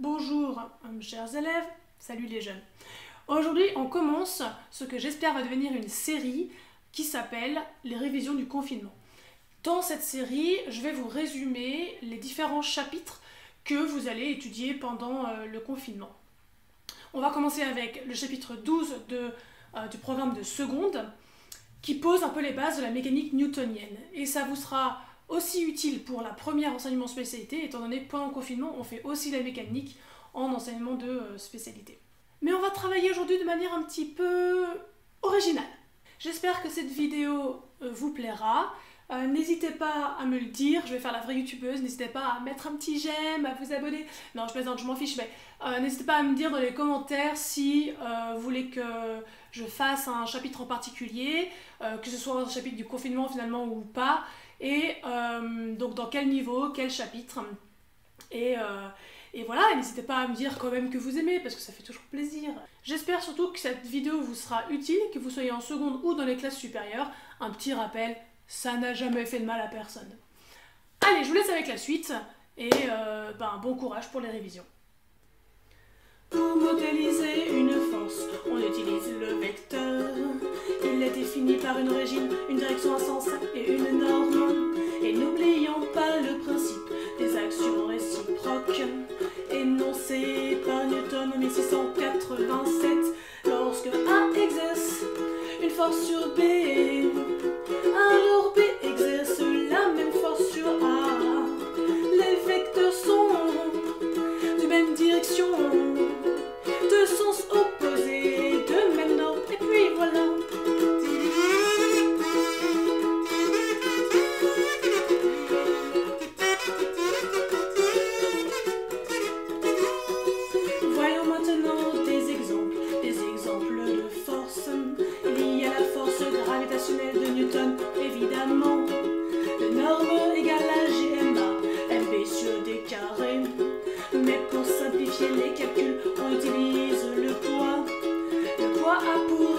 Bonjour chers élèves, salut les jeunes. Aujourd'hui on commence ce que j'espère va devenir une série qui s'appelle les révisions du confinement. Dans cette série, je vais vous résumer les différents chapitres que vous allez étudier pendant le confinement. On va commencer avec le chapitre 12 du programme de seconde qui pose un peu les bases de la mécanique newtonienne. Et ça vous sera aussi utile pour la première enseignement spécialité, étant donné que pendant le confinement, on fait aussi la mécanique en enseignement de spécialité. Mais on va travailler aujourd'hui de manière un petit peu originale. J'espère que cette vidéo vous plaira. N'hésitez pas à me le dire, je vais faire la vraie youtubeuse, n'hésitez pas à mettre un petit j'aime, à vous abonner. Non, je plaisante, je m'en fiche, mais n'hésitez pas à me dire dans les commentaires si vous voulez que je fasse un chapitre en particulier, que ce soit un chapitre du confinement finalement ou pas, et donc dans quel niveau, quel chapitre. Et voilà, n'hésitez pas à me dire quand même que vous aimez, parce que ça fait toujours plaisir. J'espère surtout que cette vidéo vous sera utile, que vous soyez en seconde ou dans les classes supérieures. Un petit rappel, ça n'a jamais fait de mal à personne. Allez, je vous laisse avec la suite, et bon courage pour les révisions. Pour modéliser une force, on utilise le vecteur. Il est défini par une origine, une direction, un sens et une norme. Et n'oublions pas le principe des actions réciproques, énoncé par Newton en 1687. Lorsque A exerce une force sur B, alors B exerce la même force sur A. Les vecteurs sont de même direction, de sens opposés, de même norme, et puis voilà. Voyons maintenant des exemples de force. Il y a la force gravitationnelle de Newton, évidemment. De norme égale à GMA, MB sur D carré. Mais pour simplifier les calculs, on utilise le poids. Le poids A pour